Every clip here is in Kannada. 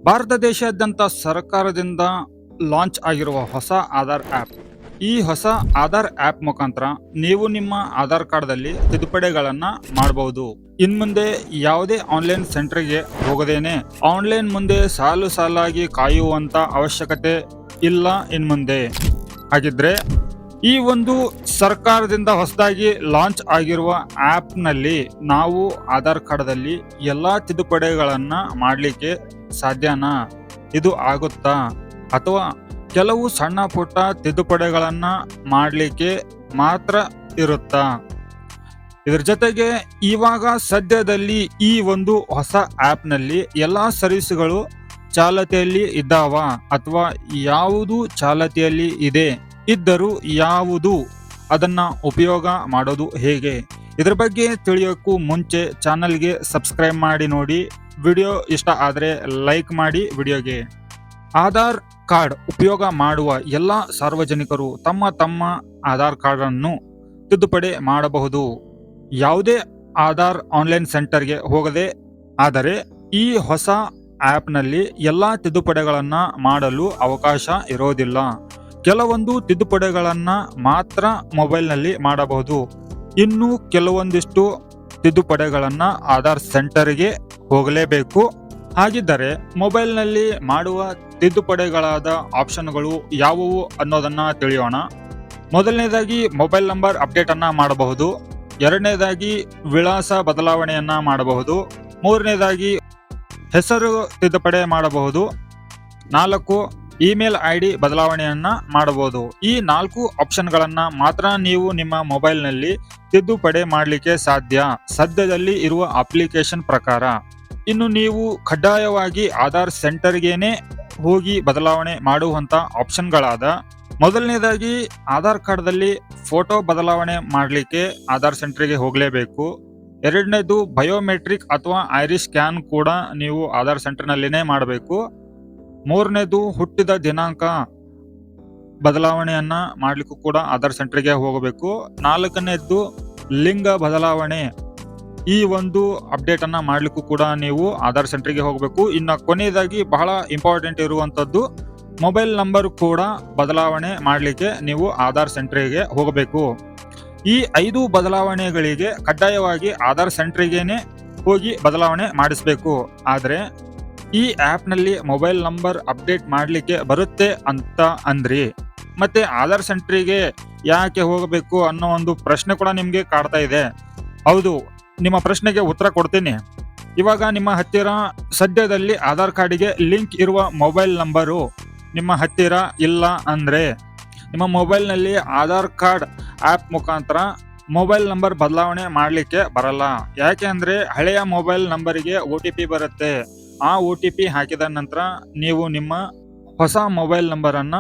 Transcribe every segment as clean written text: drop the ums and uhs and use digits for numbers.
ಭಾರತ ದೇಶಾದ್ಯಂತ ಸರ್ಕಾರದಿಂದ ಲಾಂಚ್ ಆಗಿರುವ ಹೊಸ ಆಧಾರ್ ಆ್ಯಪ್. ಈ ಹೊಸ ಆಧಾರ್ ಆ್ಯಪ್ ಮುಖಾಂತರ ನೀವು ನಿಮ್ಮ ಆಧಾರ್ ಕಾರ್ಡ್ದಲ್ಲಿ ತಿದ್ದುಪಡಿಗಳನ್ನು ಮಾಡಬಹುದು. ಇನ್ಮುಂದೆ ಯಾವುದೇ ಆನ್ಲೈನ್ ಸೆಂಟರ್ಗೆ ಹೋಗದೇನೆ ಆನ್ಲೈನ್ ಮುಂದೆ ಸಾಲು ಸಾಲಾಗಿ ಕಾಯುವಂತ ಅವಶ್ಯಕತೆ ಇಲ್ಲ ಇನ್ಮುಂದೆ. ಹಾಗಿದ್ರೆ ಈ ಒಂದು ಸರ್ಕಾರದಿಂದ ಹೊಸದಾಗಿ ಲಾಂಚ್ ಆಗಿರುವ ಆ್ಯಪ್ನಲ್ಲಿ ನಾವು ಆಧಾರ್ ಕಾರ್ಡ್ದಲ್ಲಿ ಎಲ್ಲ ತಿದ್ದುಪಡಿಗಳನ್ನ ಮಾಡಲಿಕ್ಕೆ ಸಾಧ್ಯನಾ? ಇದು ಆಗುತ್ತಾ? ಅಥವಾ ಕೆಲವು ಸಣ್ಣ ಪುಟ್ಟ ತಿದ್ದುಪಡಿಗಳನ್ನ ಮಾಡಲಿಕ್ಕೆ ಮಾತ್ರ ಇರುತ್ತಾ? ಇದರ ಜೊತೆಗೆ ಇವಾಗ ಸದ್ಯದಲ್ಲಿ ಈ ಒಂದು ಹೊಸ ಆ್ಯಪ್ನಲ್ಲಿ ಎಲ್ಲ ಸರ್ವಿಸ್ಗಳು ಚಾಲತಿಯಲ್ಲಿ ಇದ್ದಾವ ಅಥವಾ ಯಾವುದು ಚಾಲತಿಯಲ್ಲಿ ಇದೆ, ಇದ್ದರೂ ಯಾವುದು, ಅದನ್ನ ಉಪಯೋಗ ಮಾಡೋದು ಹೇಗೆ? ಇದರ ಬಗ್ಗೆ ತಿಳಿಯೋಕ್ಕೂ ಮುಂಚೆ ಚಾನಲ್ಗೆ ಸಬ್ಸ್ಕ್ರೈಬ್ ಮಾಡಿ ನೋಡಿ. ವಿಡಿಯೋ ಇಷ್ಟ ಆದರೆ ಲೈಕ್ ಮಾಡಿ ವಿಡಿಯೋಗೆ. ಆಧಾರ್ ಕಾರ್ಡ್ ಉಪಯೋಗ ಮಾಡುವ ಎಲ್ಲ ಸಾರ್ವಜನಿಕರು ತಮ್ಮ ಆಧಾರ್ ಕಾರ್ಡ್ ಅನ್ನು ತಿದ್ದುಪಡಿ ಮಾಡಬಹುದು. ಯಾವುದೇ ಆಧಾರ್ ಆನ್ಲೈನ್ ಸೆಂಟರ್ಗೆ ಹೋಗದೆ ಆದರೆ ಈ ಹೊಸ ಆ್ಯಪ್ನಲ್ಲಿ ಎಲ್ಲ ತಿದ್ದುಪಡಿಗಳನ್ನು ಮಾಡಲು ಅವಕಾಶ ಇರೋದಿಲ್ಲ. ಕೆಲವೊಂದು ತಿದ್ದುಪಡಿಗಳನ್ನು ಮಾತ್ರ ಮೊಬೈಲ್ನಲ್ಲಿ ಮಾಡಬಹುದು. ಇನ್ನು ಕೆಲವೊಂದಿಷ್ಟು ತಿದ್ದುಪಡಿಗಳನ್ನು ಆಧಾರ್ ಸೆಂಟರ್ಗೆ ಹೋಗಲೇಬೇಕು. ಹಾಗಿದ್ದರೆ ಮೊಬೈಲ್ನಲ್ಲಿ ಮಾಡುವ ತಿದ್ದುಪಡಿಗಳಾದ ಆಪ್ಷನ್ಗಳು ಯಾವುವು ಅನ್ನೋದನ್ನ ತಿಳಿಯೋಣ. ಮೊದಲನೇದಾಗಿ ಮೊಬೈಲ್ ನಂಬರ್ ಅಪ್ಡೇಟ್ ಅನ್ನ ಮಾಡಬಹುದು. ಎರಡನೇದಾಗಿ ವಿಳಾಸ ಬದಲಾವಣೆಯನ್ನ ಮಾಡಬಹುದು. ಮೂರನೇದಾಗಿ ಹೆಸರು ತಿದ್ದುಪಡಿ ಮಾಡಬಹುದು. 4 ಇಮೇಲ್ ID ಬದಲಾವಣೆಯನ್ನ ಮಾಡಬಹುದು. ಈ 4 ಆಪ್ಷನ್ಗಳನ್ನ ಮಾತ್ರ ನೀವು ನಿಮ್ಮ ಮೊಬೈಲ್ನಲ್ಲಿ ತಿದ್ದುಪಡಿ ಮಾಡಲಿಕ್ಕೆ ಸಾಧ್ಯ ಸದ್ಯದಲ್ಲಿ ಇರುವ ಅಪ್ಲಿಕೇಶನ್ ಪ್ರಕಾರ. ಇನ್ನು ನೀವು ಕಡ್ಡಾಯವಾಗಿ ಆಧಾರ್ ಸೆಂಟರ್ಗೇನೆ ಹೋಗಿ ಬದಲಾವಣೆ ಮಾಡುವಂತ ಆಪ್ಷನ್ಗಳಾದ ಮೊದಲನೇದಾಗಿ ಆಧಾರ್ ಕಾರ್ಡ್ದಲ್ಲಿ ಫೋಟೋ ಬದಲಾವಣೆ ಮಾಡಲಿಕ್ಕೆ ಆಧಾರ್ ಸೆಂಟರ್ಗೆ ಹೋಗಲೇಬೇಕು. ಎರಡನೇದು ಬಯೋಮೆಟ್ರಿಕ್ ಅಥವಾ ಐರಿಸ್ ಸ್ಕ್ಯಾನ್ ಕೂಡ ನೀವು ಆಧಾರ್ ಸೆಂಟರ್ನಲ್ಲಿನೇ ಮಾಡಬೇಕು. ಮೂರನೇದು ಹುಟ್ಟಿದ ದಿನಾಂಕ ಬದಲಾವಣೆಯನ್ನ ಮಾಡ್ಲಿಕ್ಕೂ ಕೂಡ ಆಧಾರ್ ಸೆಂಟರ್ಗೆ ಹೋಗಬೇಕು. ನಾಲ್ಕನೇದು ಲಿಂಗ ಬದಲಾವಣೆ, ಈ ಒಂದು ಅಪ್ಡೇಟ್ ಅನ್ನ ಮಾಡ್ಲಿಕ್ಕೂ ಕೂಡ ನೀವು ಆಧಾರ್ ಸೆಂಟರ್ಗೆ ಹೋಗಬೇಕು. ಇನ್ನು ಕೊನೆಯದಾಗಿ ಬಹಳ ಇಂಪಾರ್ಟೆಂಟ್ ಇರುವಂತದ್ದು ಮೊಬೈಲ್ ನಂಬರ್ ಕೂಡ ಬದಲಾವಣೆ ಮಾಡಲಿಕ್ಕೆ ನೀವು ಆಧಾರ್ ಸೆಂಟರ್ಗೆ ಹೋಗಬೇಕು. ಈ 5 ಬದಲಾವಣೆಗಳಿಗೆ ಕಡ್ಡಾಯವಾಗಿ ಆಧಾರ್ ಸೆಂಟರ್ಗೇನೆ ಹೋಗಿ ಬದಲಾವಣೆ ಮಾಡಿಸ್ಬೇಕು. ಆದರೆ ಈ ಆ್ಯಪ್ನಲ್ಲಿ ಮೊಬೈಲ್ ನಂಬರ್ ಅಪ್ಡೇಟ್ ಮಾಡಲಿಕ್ಕೆ ಬರುತ್ತೆ ಅಂತ ಅಂದ್ರಿ, ಮತ್ತೆ ಆಧಾರ್ ಸೆಂಟ್ರಿಗೆ ಯಾಕೆ ಹೋಗಬೇಕು ಅನ್ನೋ ಒಂದು ಪ್ರಶ್ನೆ ಕೂಡ ನಿಮಗೆ ಕಾಡ್ತಾ ಇದೆ. ಹೌದು, ನಿಮ್ಮ ಪ್ರಶ್ನೆಗೆ ಉತ್ತರ ಕೊಡ್ತೀನಿ. ಇವಾಗ ನಿಮ್ಮ ಹತ್ತಿರ ಸದ್ಯದಲ್ಲಿ ಆಧಾರ್ ಕಾರ್ಡಿಗೆ ಲಿಂಕ್ ಇರುವ ಮೊಬೈಲ್ ನಂಬರು ನಿಮ್ಮ ಹತ್ತಿರ ಇಲ್ಲ ಅಂದ್ರೆ ನಿಮ್ಮ ಮೊಬೈಲ್ನಲ್ಲಿ ಆಧಾರ್ ಕಾರ್ಡ್ ಆ್ಯಪ್ ಮುಖಾಂತರ ಮೊಬೈಲ್ ನಂಬರ್ ಬದಲಾವಣೆ ಮಾಡಲಿಕ್ಕೆ ಬರಲ್ಲ. ಯಾಕೆ ಅಂದ್ರೆ ಹಳೆಯ ಮೊಬೈಲ್ ನಂಬರಿಗೆ OTP ಬರುತ್ತೆ. ಆ OTP ಹಾಕಿದ ನಂತರ ನೀವು ನಿಮ್ಮ ಹೊಸ ಮೊಬೈಲ್ ನಂಬರ್ ಅನ್ನ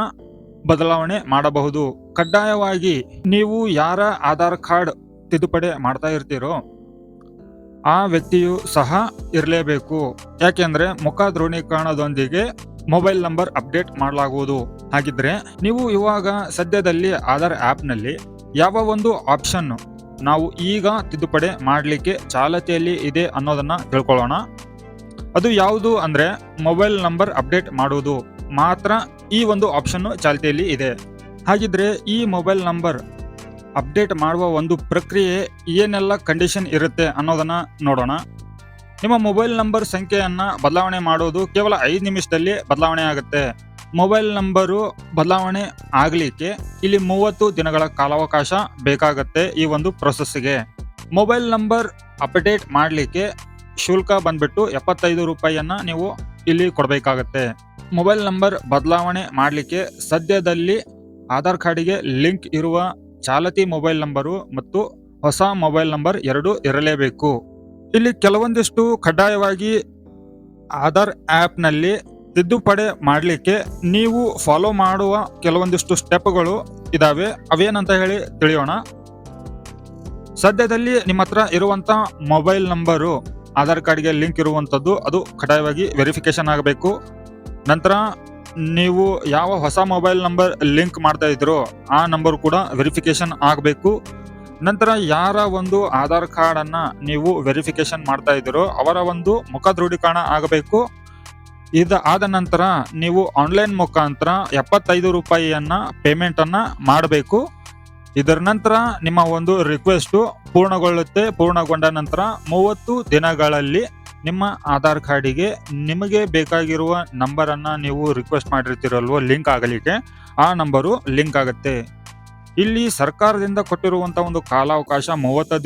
ಬದಲಾವಣೆ ಮಾಡಬಹುದು. ಕಡ್ಡಾಯವಾಗಿ ನೀವು ಯಾರ ಆಧಾರ್ ಕಾರ್ಡ್ ತಿದ್ದುಪಡಿ ಮಾಡ್ತಾ ಇರ್ತೀರೋ ಆ ವ್ಯಕ್ತಿಯು ಸಹ ಇರಲೇಬೇಕು. ಯಾಕೆಂದ್ರೆ ಮುಖ ದೃಢೀಕರಣದೊಂದಿಗೆ ಮೊಬೈಲ್ ನಂಬರ್ ಅಪ್ಡೇಟ್ ಮಾಡಲಾಗುವುದು. ಹಾಗಿದ್ರೆ ನೀವು ಇವಾಗ ಸದ್ಯದಲ್ಲಿ ಆಧಾರ್ ಆ್ಯಪ್ನಲ್ಲಿ ಯಾವ ಒಂದು ಆಪ್ಷನ್ ನಾವು ಈಗ ತಿದ್ದುಪಡಿ ಮಾಡಲಿಕ್ಕೆ ಚಾಲತಿಯಲ್ಲಿ ಇದೆ ಅನ್ನೋದನ್ನ ತಿಳ್ಕೊಳ್ಳೋಣ. ಅದು ಯಾವುದು ಅಂದ್ರೆ ಮೊಬೈಲ್ ನಂಬರ್ ಅಪ್ಡೇಟ್ ಮಾಡುವುದು ಮಾತ್ರ ಈ ಒಂದು ಆಪ್ಷನ್ ಚಾಲ್ತಿಯಲ್ಲಿ ಇದೆ. ಹಾಗಿದ್ರೆ ಈ ಮೊಬೈಲ್ ನಂಬರ್ ಅಪ್ಡೇಟ್ ಮಾಡುವ ಒಂದು ಪ್ರಕ್ರಿಯೆ ಏನೆಲ್ಲ ಕಂಡೀಷನ್ ಇರುತ್ತೆ ಅನ್ನೋದನ್ನ ನೋಡೋಣ. ನಿಮ್ಮ ಮೊಬೈಲ್ ನಂಬರ್ ಸಂಖ್ಯೆಯನ್ನ ಬದಲಾವಣೆ ಮಾಡೋದು ಕೇವಲ 5 ನಿಮಿಷದಲ್ಲಿ ಬದಲಾವಣೆ ಆಗುತ್ತೆ. ಮೊಬೈಲ್ ನಂಬರು ಬದಲಾವಣೆ ಆಗಲಿಕ್ಕೆ ಇಲ್ಲಿ 30 ದಿನಗಳ ಕಾಲಾವಕಾಶ ಬೇಕಾಗತ್ತೆ. ಈ ಒಂದು ಪ್ರೊಸೆಸ್ಗೆ ಮೊಬೈಲ್ ನಂಬರ್ ಅಪ್ಡೇಟ್ ಮಾಡಲಿಕ್ಕೆ ಶುಲ್ಕ ಬಂದ್ಬಿಟ್ಟು 75 ರೂಪಾಯಿಯನ್ನ ನೀವು ಇಲ್ಲಿ ಕೊಡಬೇಕಾಗತ್ತೆ. ಮೊಬೈಲ್ ನಂಬರ್ ಬದಲಾವಣೆ ಮಾಡಲಿಕ್ಕೆ ಸದ್ಯದಲ್ಲಿ ಆಧಾರ್ ಕಾರ್ಡಿಗೆ ಲಿಂಕ್ ಇರುವ ಚಾಲತಿ ಮೊಬೈಲ್ ನಂಬರು ಮತ್ತು ಹೊಸ ಮೊಬೈಲ್ ನಂಬರ್ 2 ಇರಲೇಬೇಕು. ಇಲ್ಲಿ ಕೆಲವೊಂದಿಷ್ಟು ಕಡ್ಡಾಯವಾಗಿ ಆಧಾರ್ ಆ್ಯಪ್ನಲ್ಲಿ ತಿದ್ದುಪಡಿ ಮಾಡಲಿಕ್ಕೆ ನೀವು ಫಾಲೋ ಮಾಡುವ ಕೆಲವೊಂದಿಷ್ಟು ಸ್ಟೆಪ್ಗಳು ಇದಾವೆ. ಅವೇನಂತ ಹೇಳಿ ತಿಳಿಯೋಣ. ಸದ್ಯದಲ್ಲಿ ನಿಮ್ಮ ಹತ್ರ ಇರುವಂತ ಮೊಬೈಲ್ ನಂಬರು ಆಧಾರ್ ಕಾರ್ಡ್ಗೆ ಲಿಂಕ್ ಇರುವಂಥದ್ದು ಅದು ಕಡ್ಡಾಯವಾಗಿ ವೆರಿಫಿಕೇಶನ್ ಆಗಬೇಕು. ನಂತರ ನೀವು ಯಾವ ಹೊಸ ಮೊಬೈಲ್ ನಂಬರ್ ಲಿಂಕ್ ಮಾಡ್ತಾ ಇದ್ರೋ ಆ ನಂಬರ್ ಕೂಡ ವೆರಿಫಿಕೇಶನ್ ಆಗಬೇಕು. ನಂತರ ಯಾರ ಒಂದು ಆಧಾರ್ ಕಾರ್ಡ್ ಅನ್ನ ನೀವು ವೆರಿಫಿಕೇಶನ್ ಮಾಡ್ತಾ ಇದ್ದೀರೋ ಅವರ ಒಂದು ಮುಖ ದೃಢೀಕರಣ ಆಗಬೇಕು. ಆದ ನಂತರ ನೀವು ಆನ್ಲೈನ್ ಮುಖಾಂತರ 75 ರೂಪಾಯಿಯನ್ನ ಪೇಮೆಂಟ್ ಅನ್ನ ಮಾಡಬೇಕು. ಇದರ ನಂತರ ನಿಮ್ಮ ಒಂದು ರಿಕ್ವೆಸ್ಟ್ ಪೂರ್ಣಗೊಳ್ಳುತ್ತೆ. ಪೂರ್ಣಗೊಂಡ ನಂತರ 30 ದಿನಗಳಲ್ಲಿ ನಿಮ್ಮ ಆಧಾರ್ ಕಾರ್ಡಿಗೆ ನಿಮಗೆ ಬೇಕಾಗಿರುವ ನಂಬರ್ ಅನ್ನ ನೀವು ರಿಕ್ವೆಸ್ಟ್ ಮಾಡಿರ್ತೀರಲ್ವೋ ಲಿಂಕ್ ಆಗಲಿಕ್ಕೆ, ಆ ನಂಬರು ಲಿಂಕ್ ಆಗುತ್ತೆ. ಇಲ್ಲಿ ಸರ್ಕಾರದಿಂದ ಕೊಟ್ಟಿರುವಂತಹ ಒಂದು ಕಾಲಾವಕಾಶ 30